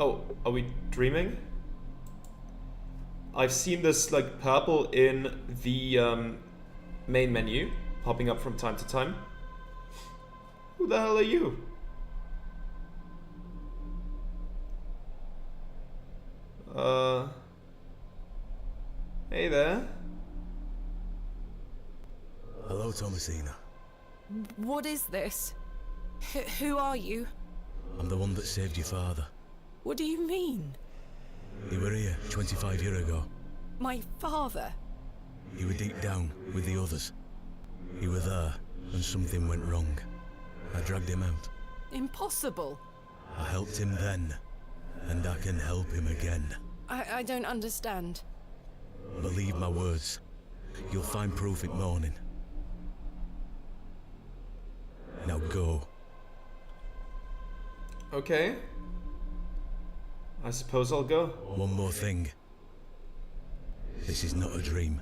Oh, are we dreaming? I've seen this like purple in the main menu popping up from time to time. Who the hell are you? Hey there. Hello, Thomasina. What is this? Who are you? I'm the one that saved your father. What do you mean? You were here 25 years ago. My father? You were deep down with the others. You were there, and something went wrong. I dragged him out. Impossible. I helped him then, and I can help him again. I don't understand. Believe my words. You'll find proof in morning. Now go. Okay. I suppose I'll go. One more thing. This is not a dream.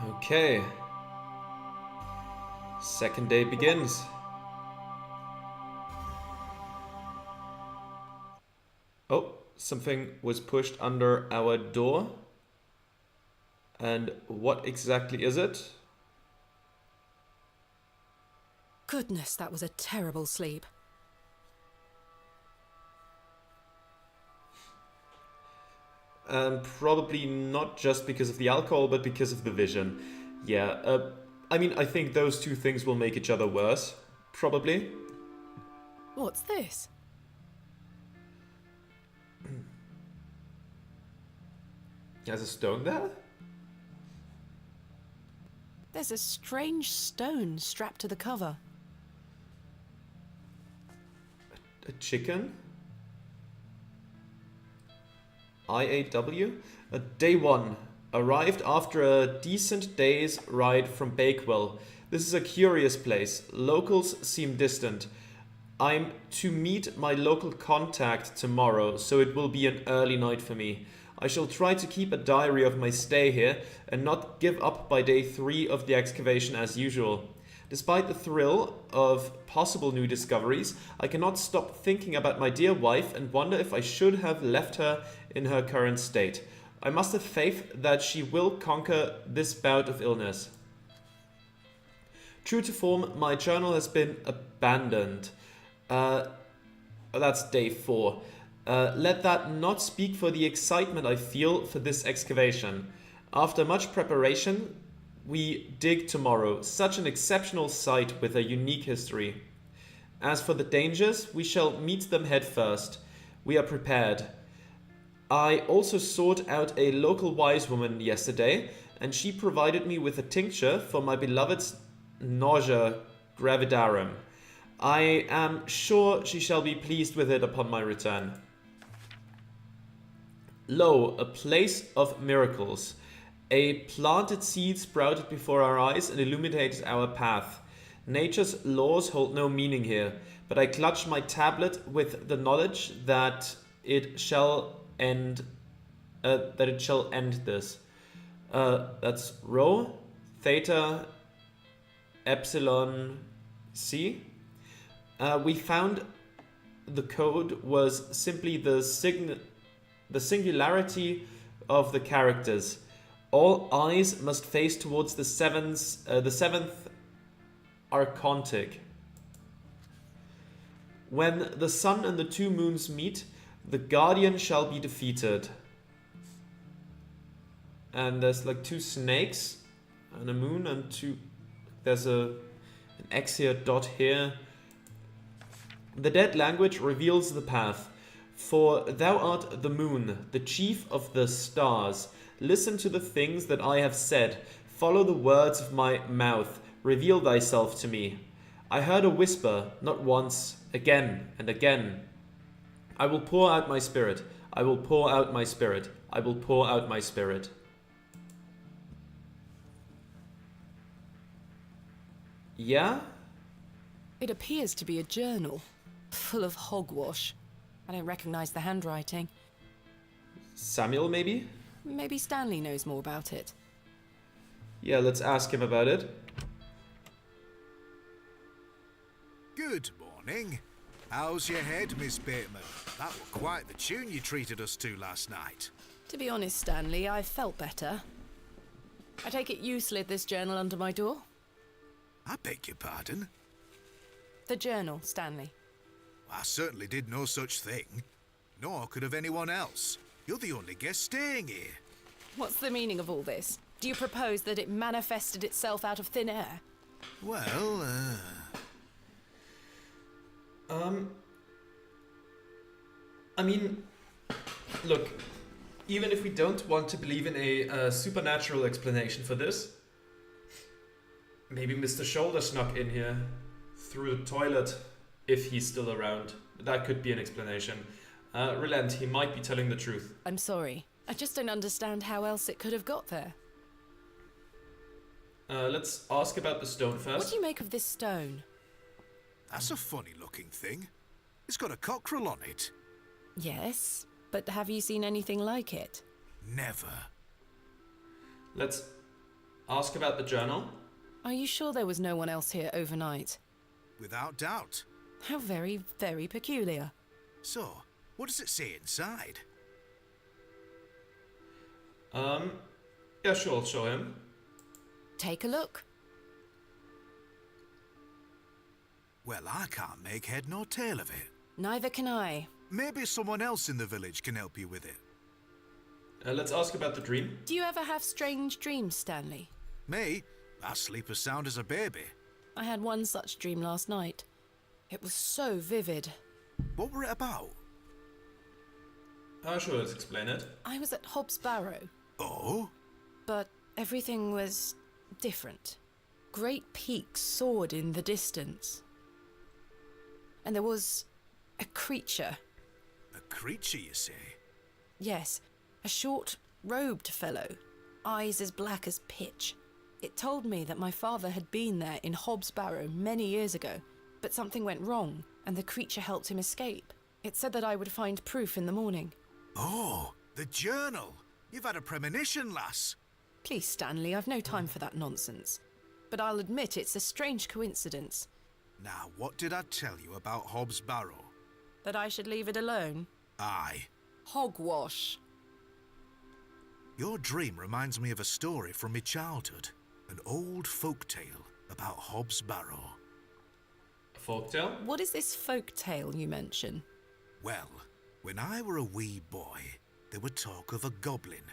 Okay. Second day begins. Oh, something was pushed under our door. And what exactly is it? Goodness, that was a terrible sleep. Probably not just because of the alcohol, but because of the vision. Yeah, I mean, I think those two things will make each other worse. Probably. What's this? There's a stone there? There's a strange stone strapped to the cover. A chicken? IAW? Day 1. Arrived after a decent day's ride from Bakewell. This is a curious place. Locals seem distant. I'm to meet my local contact tomorrow, so it will be an early night for me. I shall try to keep a diary of my stay here and not give up by day 3 of the excavation as usual. Despite the thrill of possible new discoveries, I cannot stop thinking about my dear wife and wonder if I should have left her in her current state. I must have faith that she will conquer this bout of illness. True to form, my journal has been abandoned. That's day 4. Let that not speak for the excitement I feel for this excavation. After much preparation, we dig tomorrow. Such an exceptional site with a unique history. As for the dangers, we shall meet them head first. We are prepared. I also sought out a local wise woman yesterday, and she provided me with a tincture for my beloved's nausea gravidarum. I am sure she shall be pleased with it upon my return. Lo, a place of miracles. A planted seed sprouted before our eyes and illuminated our path. Nature's laws hold no meaning here, but I clutch my tablet with the knowledge that it shall end. This. That's rho, theta, epsilon, c. We found the code was simply the singularity of the characters. All eyes must face towards the seventh archontic. When the sun and the 2 moons meet, the guardian shall be defeated. And there's like 2 snakes and a moon and 2. There's an X here, dot here. The dead language reveals the path. For thou art the moon, the chief of the stars. Listen to the things that I have said. Follow the words of my mouth. Reveal thyself to me. I heard a whisper, not once, again and again. I will pour out my spirit. I will pour out my spirit. I will pour out my spirit. Yeah? It appears to be a journal, full of hogwash. I don't recognize the handwriting. Samuel, maybe? Maybe Stanley knows more about it. Yeah, let's ask him about it. Good morning. How's your head, Miss Bateman? That was quite the tune you treated us to last night. To be honest, Stanley, I felt better. I take it you slid this journal under my door? I beg your pardon? The journal, Stanley. I certainly did no such thing. Nor could have anyone else. You're the only guest staying here. What's the meaning of all this? Do you propose that it manifested itself out of thin air? Well, I mean, look, even if we don't want to believe in a supernatural explanation for this, maybe Mr. Shoulder snuck in here through the toilet, if he's still around. That could be an explanation. Relent, he might be telling the truth. I'm sorry. I just don't understand how else it could have got there. Let's ask about the stone first. What do you make of this stone? that's a funny-looking thing. It's got a cockerel on it. Yes, but have you seen anything like it? Never. Let's ask about the journal. Are you sure there was no one else here overnight? Without doubt. How very, very peculiar. So, what does it say inside? Yeah, sure, I'll show him. Take a look. Well, I can't make head nor tail of it. Neither can I. Maybe someone else in the village can help you with it. Let's ask about the dream. Do you ever have strange dreams, Stanley? Me? I sleep as sound as a baby. I had one such dream last night. It was so vivid. What were it about? Sure, let's explain it. I was at Hob's Barrow, Oh? but everything was different. Great peaks soared in the distance. And there was a creature. A creature, you say? Yes, a short, robed fellow, eyes as black as pitch. It told me that my father had been there in Hob's Barrow many years ago, but something went wrong, and the creature helped him escape. It said that I would find proof in the morning. Oh, the journal. You've had a premonition, lass. Please, Stanley, I've no time for that nonsense. But I'll admit it's a strange coincidence. Now, what did I tell you about Hob's Barrow? That I should leave it alone? Aye. Hogwash. Your dream reminds me of a story from my childhood. An old folk tale about Hob's Barrow. A folktale? What is this folk tale you mention? Well, when I were a wee boy, there were talk of a goblin.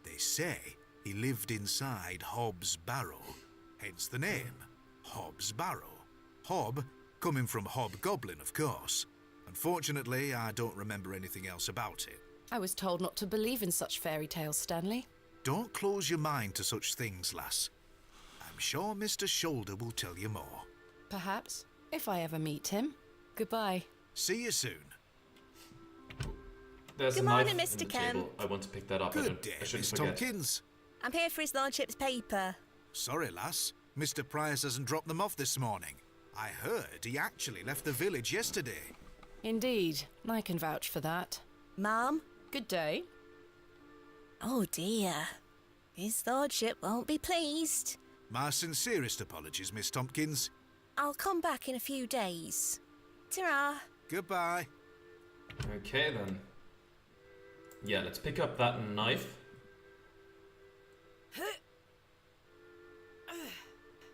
They say he lived inside Hob's Barrow, hence the name, Hob's Barrow. Hob, coming from hobgoblin, of course. Unfortunately, I don't remember anything else about it. I was told not to believe in such fairy tales, Stanley. Don't close your mind to such things, lass. I'm sure Mr. Shoulder will tell you more. Perhaps, if I ever meet him. Goodbye. See you soon. There's Good a knife morning, on Mr. the Kemp. table. I want to pick that up. Good day, I shouldn't Miss forget. Tompkins. I'm here for his lordship's paper. Sorry, lass. Mr. Price hasn't dropped them off this morning. I heard he actually left the village yesterday. Indeed, I can vouch for that. Ma'am? Good day. Oh dear. His lordship won't be pleased. My sincerest apologies, Miss Tompkins. I'll come back in a few days. Ta-ra. Goodbye. Okay, then. Yeah, let's pick up that knife.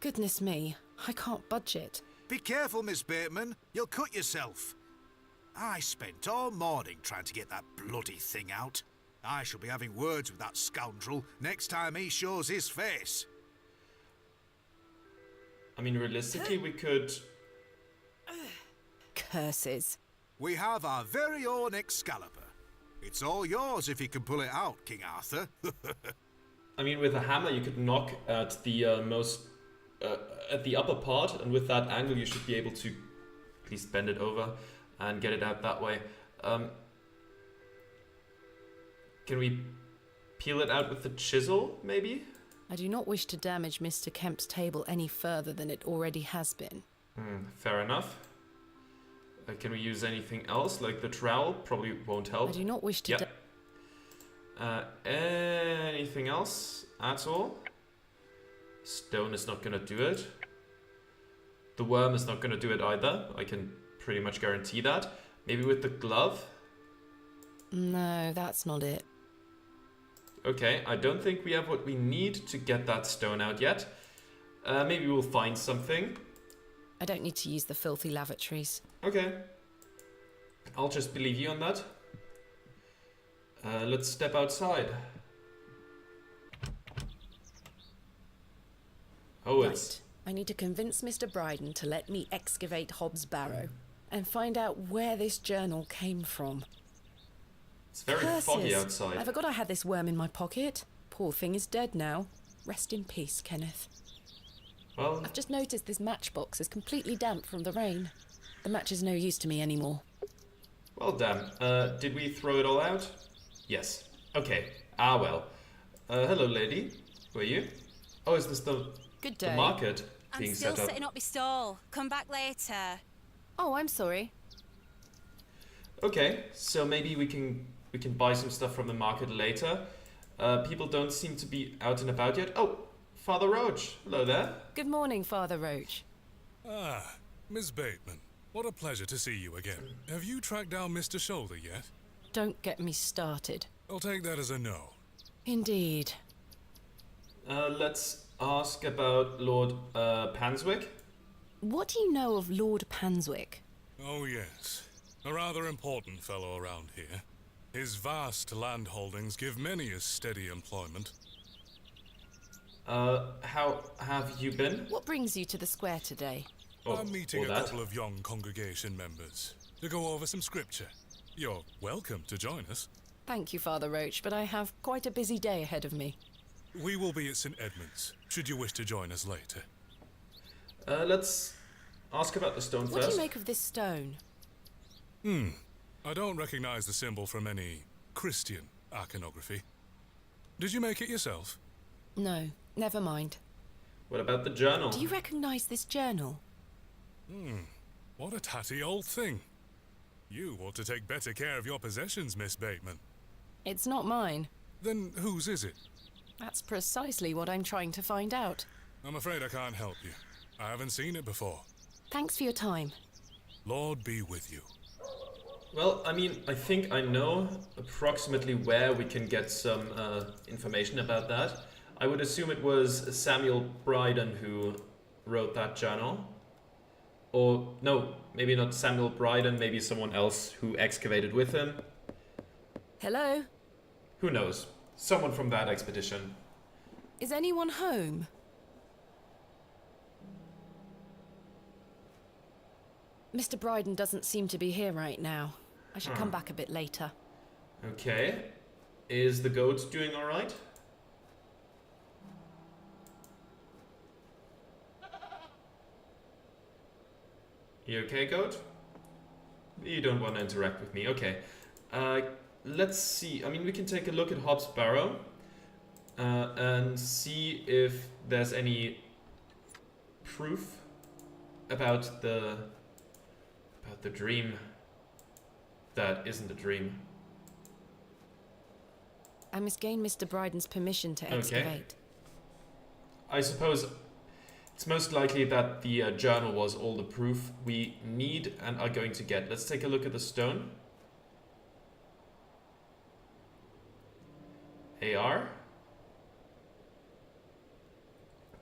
Goodness me, I can't budge it. Be careful, Miss Bateman. You'll cut yourself. I spent all morning trying to get that bloody thing out. I shall be having words with that scoundrel next time he shows his face. I mean, realistically, we could... Curses. We have our very own Excalibur. It's all yours if you can pull it out, King Arthur. I mean, with a hammer, you could knock at the at the upper part, and with that angle, you should be able to at least bend it over and get it out that way. Can we peel it out with the chisel, maybe? I do not wish to damage Mr. Kemp's table any further than it already has been. Fair enough. Can we use anything else, like the trowel? Probably won't help. I do not wish to anything else at all? Stone is not gonna do it. The worm is not gonna do it either. I can pretty much guarantee that. Maybe with the glove? No, that's not it. Okay, I don't think we have what we need to get that stone out yet. Maybe we'll find something. I don't need to use the filthy lavatories. Okay. I'll just believe you on that. Let's step outside. Oh, it's... I need to convince Mr. Bryden to let me excavate Hobbs Barrow and find out where this journal came from. It's very foggy outside. I forgot I had this worm in my pocket. Poor thing is dead now. Rest in peace, Kenneth. Well, I've just noticed this matchbox is completely damp from the rain. The match is no use to me anymore. well, damn. Did we throw it all out? Yes. Okay. Ah, well. Hello, lady. Who are you? Oh, is this the Good day. market I'm being still set up? setting up my stall. Come back later. Oh, I'm sorry. Okay, so maybe we can buy some stuff from the market later. People don't seem to be out and about yet. Oh, Father Roach. Hello there. Good morning, Father Roach. Ah, Miss Bateman. What a pleasure to see you again. Have you tracked down Mr. Shoulder yet? Don't get me started. I'll take that as a no. Indeed. Let's ask about Lord Panswick. What do you know of Lord Panswick? Oh, yes. A rather important fellow around here. His vast land holdings give many a steady employment. How have you been? What brings you to the square today? Oh, I'm meeting all a that. couple of young congregation members to go over some scripture. You're welcome to join us. Thank you, Father Roach, but I have quite a busy day ahead of me. We will be at St. Edmund's, should you wish to join us later. Let's ask about the stone What first. do you make of this stone? I don't recognize the symbol from any Christian iconography. Did you make it yourself? No, never mind. What about the journal? Do you recognize this journal? What a tatty old thing. You ought to take better care of your possessions, Miss Bateman. It's not mine. Then whose is it? That's precisely what I'm trying to find out. I'm afraid I can't help you. I haven't seen it before. Thanks for your time. Lord be with you. Well, I mean, I think I know approximately where we can get some information about that. I would assume it was Samuel Bryden who wrote that journal. Or, no, maybe not Samuel Bryden, maybe someone else who excavated with him. Hello? Who knows? Someone from that expedition. Is anyone home? Mr. Bryden doesn't seem to be here right now. I should come back a bit later. Okay. Is the goat doing alright? You okay, goat? You don't want to interact with me. Okay. Let's see. I mean, we can take a look at Hobbs Barrow and see if there's any proof about the dream that isn't a dream. I must gain Mr. Bryden's permission to excavate. I suppose it's most likely that the journal was all the proof we need and are going to get. Let's take a look at the stone. AR.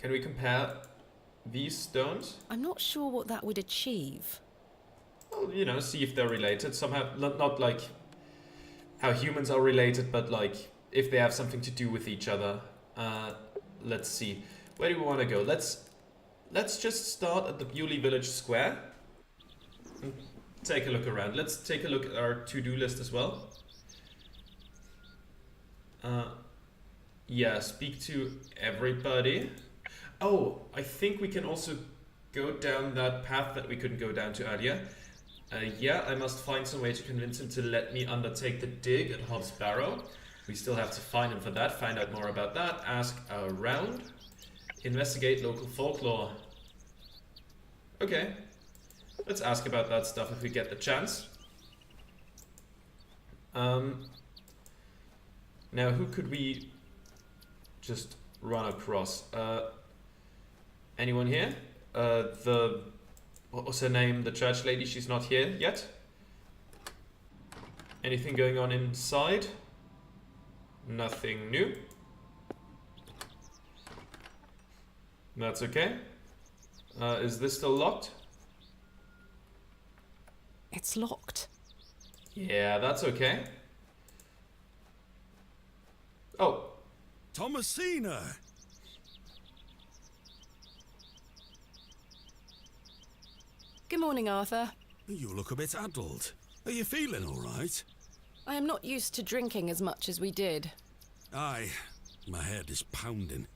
Can we compare these stones? I'm not sure what that would achieve. Well, you know, see if they're related somehow. Not like how humans are related, but like if they have something to do with each other. Let's see. Where do we want to go? Let's just start at the Bewley Village Square and take a look around. Let's take a look at our to-do list as well. Yeah, speak to everybody. Oh, I think we can also go down that path that we couldn't go down to earlier. Yeah, I must find some way to convince him to let me undertake the dig at Hobbs Barrow. We still have to find him for that, find out more about that, ask around, investigate local folklore. Okay, let's ask about that stuff if we get the chance. Now, who could we just run across? Anyone here? The What was her name? The church lady, she's not here yet. Anything going on inside? Nothing new. That's okay. Is this still locked? It's locked. Yeah, that's okay. Oh, Thomasina! Good morning, Arthur. You look a bit addled. Are you feeling all right? I am not used to drinking as much as we did. Aye, my head is pounding.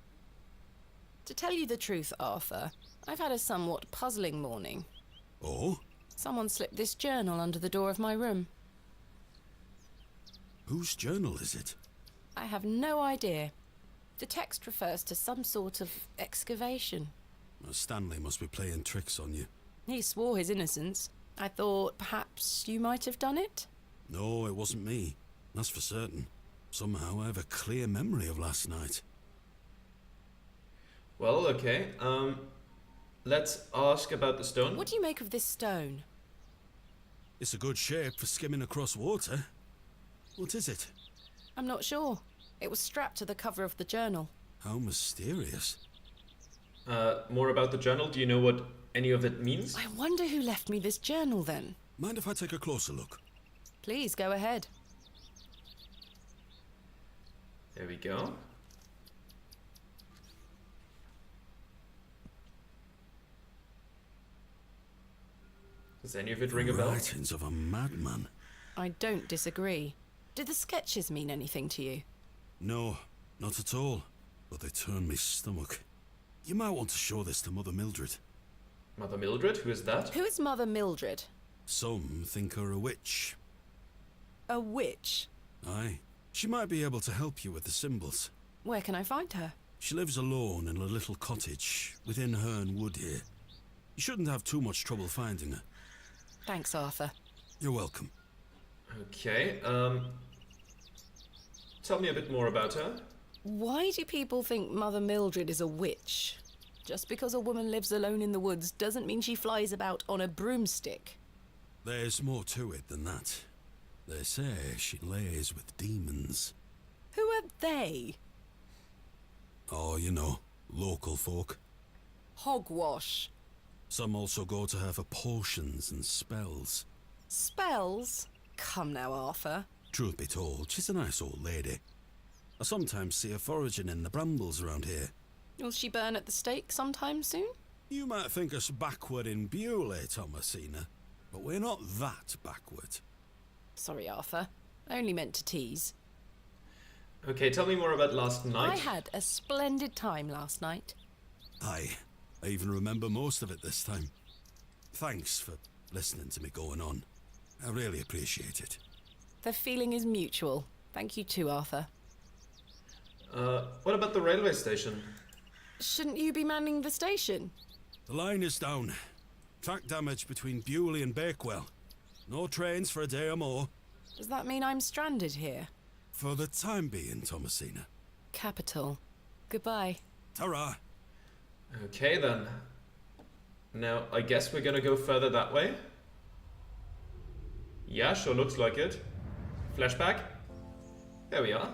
To tell you the truth, Arthur, I've had a somewhat puzzling morning. Oh? Someone slipped this journal under the door of my room. Whose journal is it? I have no idea. The text refers to some sort of excavation. Stanley must be playing tricks on you. He swore his innocence. I thought perhaps you might have done it? No, it wasn't me. That's for certain. Somehow I have a clear memory of last night. well, okay. Let's ask about the stone. What do you make of this stone? It's a good shape for skimming across water. What is it? I'm not sure. It was strapped to the cover of the journal. How mysterious. More about the journal. Do you know what any of it means? I wonder who left me this journal then. Mind if I take a closer look? Please go ahead. There we go. Does any of it ring a bell? Writings of a madman. I don't disagree. Did the sketches mean anything to you? No, not at all. But they turn me stomach. You might want to show this to Mother Mildred. Mother Mildred? Who is that? Who is Mother Mildred? Some think her a witch. A witch? Aye. She might be able to help you with the symbols. Where can I find her? She lives alone in a little cottage within Herne Wood here. You shouldn't have too much trouble finding her. Thanks, Arthur. You're welcome. Okay, tell me a bit more about her. Why do people think Mother Mildred is a witch? Just because a woman lives alone in the woods doesn't mean she flies about on a broomstick. There's more to it than that. They say she lays with demons. Who are they? Oh, you know, local folk. Hogwash. Some also go to her for potions and spells. Spells? Come now, Arthur. Truth be told, she's a nice old lady. I sometimes see her foraging in the brambles around here. Will she burn at the stake sometime soon? You might think us backward in Bewley, Thomasina, but we're not that backward. Sorry, Arthur. I only meant to tease. Okay, tell me more about last night. I had a splendid time last night. Aye, I even remember most of it this time. Thanks for listening to me going on. I really appreciate it. The feeling is mutual. Thank you too, Arthur. What about the railway station? Shouldn't you be manning the station? The line is down. Track damage between Bewley and Bakewell. No trains for a day or more. Does that mean I'm stranded here? For the time being, Thomasina. Capital. Goodbye. Ta-ra! Okay then. Now, I guess we're gonna go further that way. Yeah, sure looks like it. Flashback. There we are.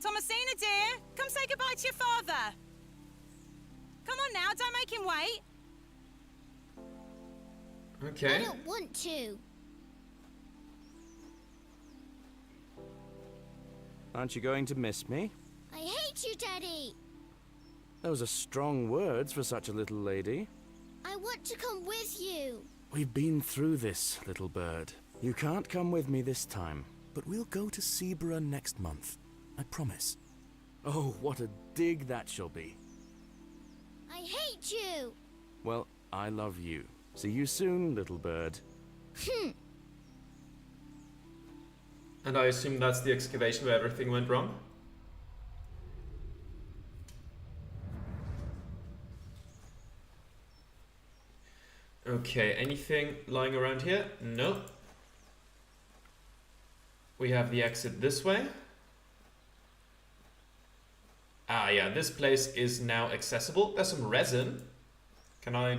Thomasina, dear, come say goodbye to your father. Come on now, don't make him wait. I Okay. don't want to. Aren't you going to miss me? I hate you, Daddy. Those are strong words for such a little lady. I want to come with you. We've been through this, little bird. You can't come with me this time, but we'll go to Seaborough next month. I promise. Oh, what a dig that shall be. I hate you. Well, I love you. See you soon, little bird. And I assume that's the excavation where everything went wrong? Okay, anything lying around here? No. We have the exit this way. Ah, yeah, this place is now accessible. There's some resin. Can I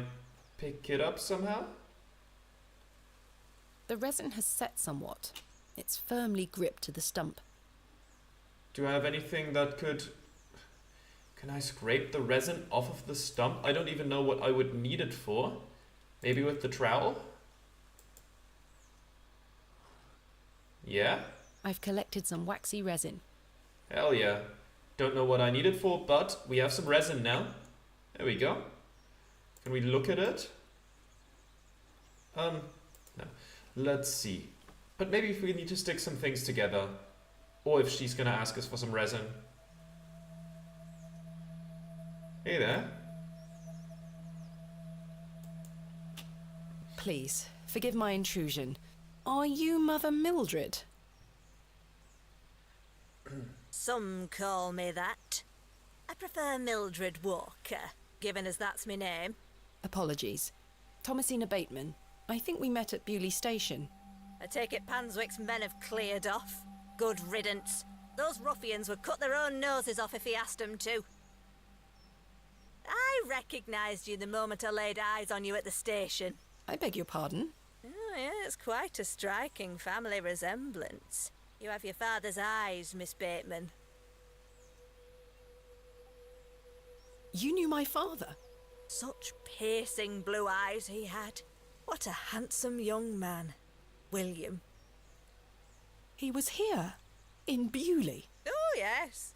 pick it up somehow? The resin has set somewhat. It's firmly gripped to the stump. Do I have anything that could... Can I scrape the resin off of the stump? I don't even know what I would need it for. Maybe with the trowel? Yeah? I've collected some waxy resin. Hell yeah. Don't know what I need it for, but we have some resin now. There we go. Can we look at it? No. Let's see. But maybe if we need to stick some things together. Or if she's gonna ask us for some resin. Hey there. Please, forgive my intrusion. Are you Mother Mildred? Some call me that. I prefer Mildred Walker, given as that's my name. Apologies. Thomasina Bateman. I think we met at Bewley Station. I take it Panswick's men have cleared off. Good riddance. Those ruffians would cut their own noses off if he asked them to. I recognised you the moment I laid eyes on you at the station. I beg your pardon? Oh, yeah, it's quite a striking family resemblance. You have your father's eyes, Miss Bateman. You knew my father? Such piercing blue eyes he had. What a handsome young man. William. He was here, in Bewley. Oh, yes.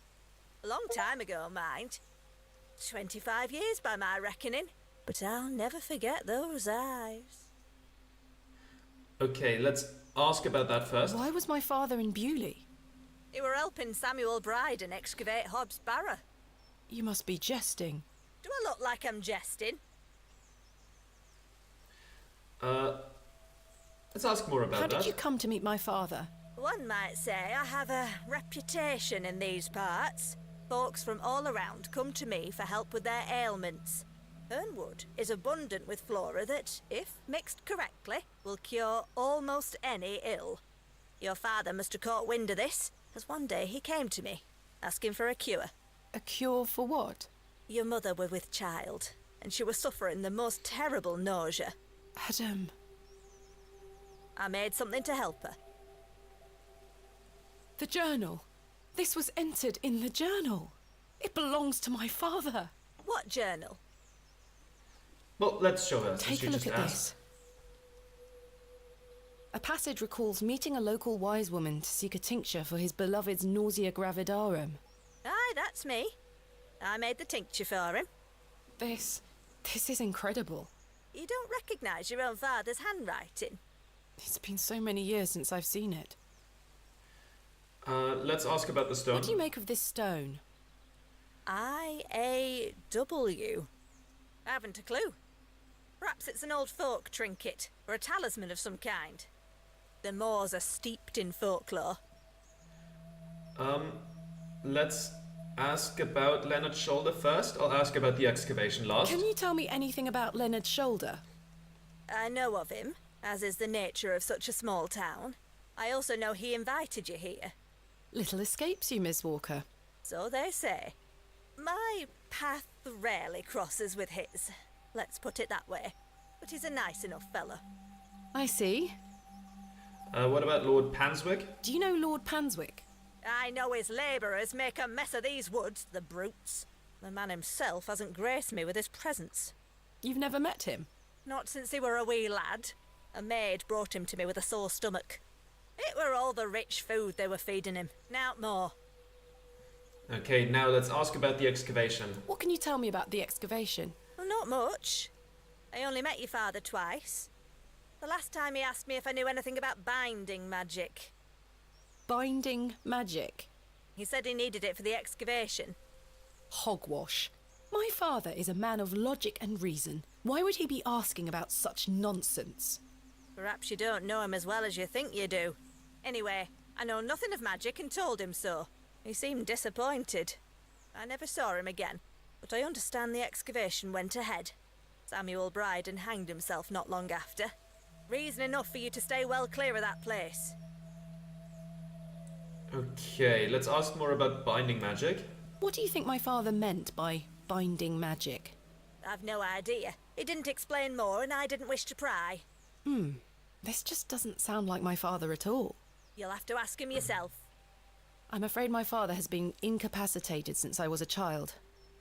A long time ago, mind. 25 years by my reckoning. But I'll never forget those eyes. Okay, let's ask about that first. Why was my father in Bewley? You were helping Samuel Bryden excavate Hobbs Barrow. You must be jesting. Do I look like I'm jesting? Let's ask more about How that. did you come to meet my father? One might say I have a reputation in these parts. Folks from all around come to me for help with their ailments. Hernwood is abundant with flora that, if mixed correctly, will cure almost any ill. Your father must have caught wind of this, as one day he came to me, asking for a cure. A cure for what? Your mother was with child, and she was suffering the most terrible nausea. Adam. I made something to help her. The journal. This was entered in the journal. It belongs to my father. What journal? Well, let's show her. Take a look at this. A passage recalls meeting a local wise woman to seek a tincture for his beloved's nausea gravidarum. Aye, that's me. I made the tincture for him. This is incredible. You don't recognise your own father's handwriting? It's been so many years since I've seen it. Let's ask about the stone. What do you make of this stone? I-A-W. I haven't a clue. Perhaps it's an old folk trinket, or a talisman of some kind. The moors are steeped in folklore. Let's ask about Leonard's shoulder first. I'll ask about the excavation last. Can you tell me anything about Leonard's shoulder? I know of him, as is the nature of such a small town. I also know he invited you here. Little escapes you, Miss Walker. So they say. My path rarely crosses with his. Let's put it that way. But he's a nice enough fellow. I see. What about Lord Panswick? Do you know Lord Panswick? I know his labourers make a mess of these woods, the brutes. The man himself hasn't graced me with his presence. You've never met him? Not since he were a wee lad. A maid brought him to me with a sore stomach. It were all the rich food they were feeding him, nowt more. Okay, now let's ask about the excavation. What can you tell me about the excavation? Well, not much. I only met your father twice. The last time he asked me if I knew anything about binding magic. Binding magic? He said he needed it for the excavation. Hogwash. My father is a man of logic and reason. Why would he be asking about such nonsense? Perhaps you don't know him as well as you think you do. Anyway, I know nothing of magic and told him so. He seemed disappointed. I never saw him again, but I understand the excavation went ahead. Samuel Bryden hanged himself not long after. Reason enough for you to stay well clear of that place. Okay, let's ask more about binding magic. What do you think my father meant by binding magic? I've no idea. He didn't explain more, and I didn't wish to pry. This just doesn't sound like my father at all. You'll have to ask him yourself. I'm afraid my father has been incapacitated since I was a child.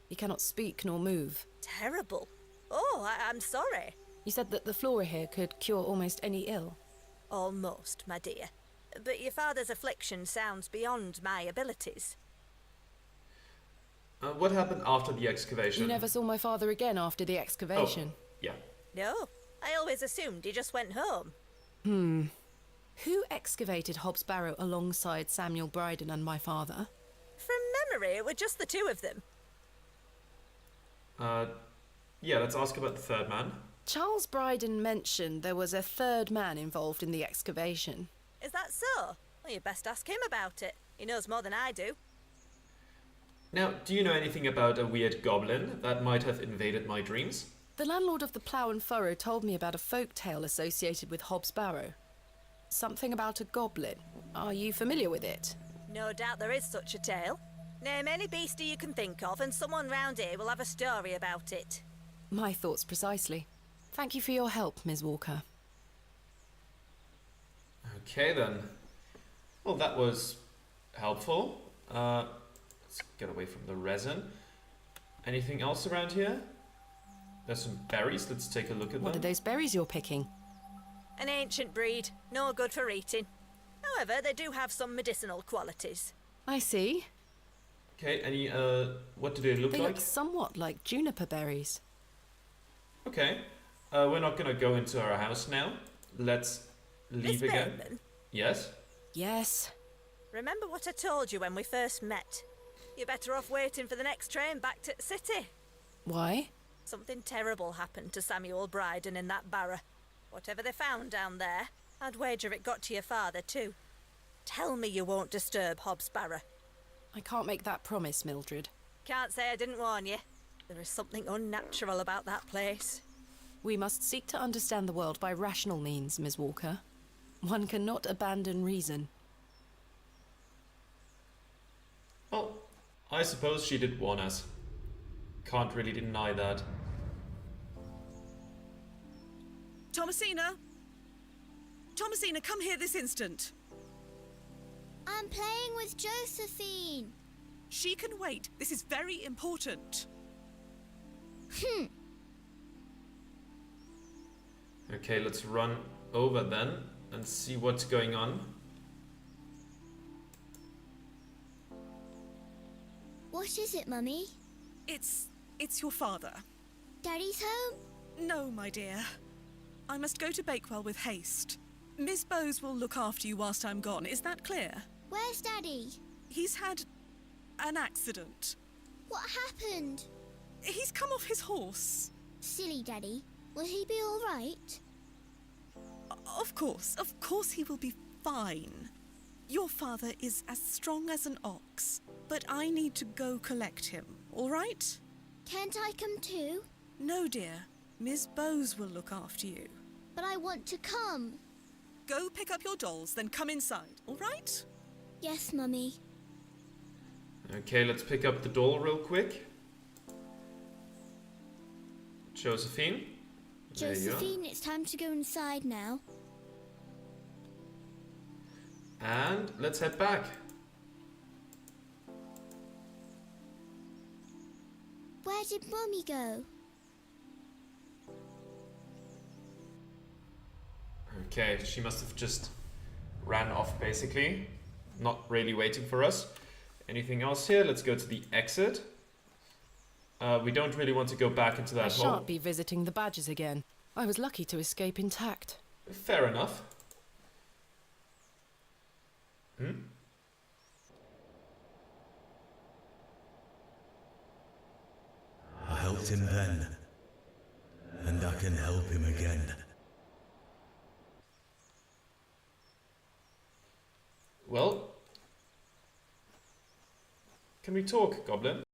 He cannot speak nor move. Terrible. Oh, I'm sorry. You said that the flora here could cure almost any ill. Almost, my dear. But your father's affliction sounds beyond my abilities. What happened after the excavation? You never saw my father again after the excavation? Oh, yeah. No, I always assumed he just went home. Who excavated Hobbs Barrow alongside Samuel Bryden and my father? From memory, it were just the two of them. Yeah, let's ask about the third man. Charles Bryden mentioned there was a third man involved in the excavation. Is that so? Well, you best ask him about it. He knows more than I do. Now, do you know anything about a weird goblin that might have invaded my dreams? The landlord of the Plough and Furrow told me about a folk tale associated with Hobbs Barrow. Something about a goblin. Are you familiar with it? No doubt there is such a tale. Name any beastie you can think of, and someone round here will have a story about it. My thoughts precisely. Thank you for your help, Ms. Walker. Okay then. Well, that was helpful. Let's get away from the resin. Anything else around here? There's some berries. Let's take a look at What are them. those berries you're picking? An ancient breed, no good for eating. However, they do have some medicinal qualities. I see. Okay, any, what do they look They like? look somewhat like juniper berries. Okay. We're not gonna go into our house now. Let's leave Miss again. Bateman, Yes? Yes. remember what I told you when we first met? You're better off waiting for the next train back to the city. Why? Something terrible happened to Samuel Bryden in that barrow. Whatever they found down there, I'd wager it got to your father too. Tell me you won't disturb Hobbs Barrow. I can't make that promise, Mildred. Can't say I didn't warn you. There is something unnatural about that place. We must seek to understand the world by rational means, Ms. Walker. One cannot abandon reason. Well, I suppose she did warn us. Can't really deny that. Thomasina! Thomasina, come here this instant. I'm playing with Josephine. She can wait. This is very important. Okay, let's run over then and see what's going on. What is it, Mummy? It's your father. Daddy's home? No, my dear. I must go to Bakewell with haste. Miss Bowes will look after you whilst I'm gone. Is that clear? Where's Daddy? He's had an accident. What happened? He's come off his horse. Silly Daddy. Will he be all right? Of course he will be fine. Your father is as strong as an ox, but I need to go collect him, all right? Can't I come too? No, dear. Miss Bowes will look after you. But I want to come. Go pick up your dolls, then come inside, all right? Yes, Mummy. Okay, let's pick up the doll real quick. Josephine. There you are. Josephine, it's time to go inside now. And let's head back. Where did Mummy go? Okay, she must have just ran off basically. Not really waiting for us. Anything else here? Let's go to the exit. We don't really want to go back into that I hole. shan't be visiting the badgers again. I was lucky to escape intact. Fair enough. I helped him then, and I can help him again. Well, can we talk, Goblin?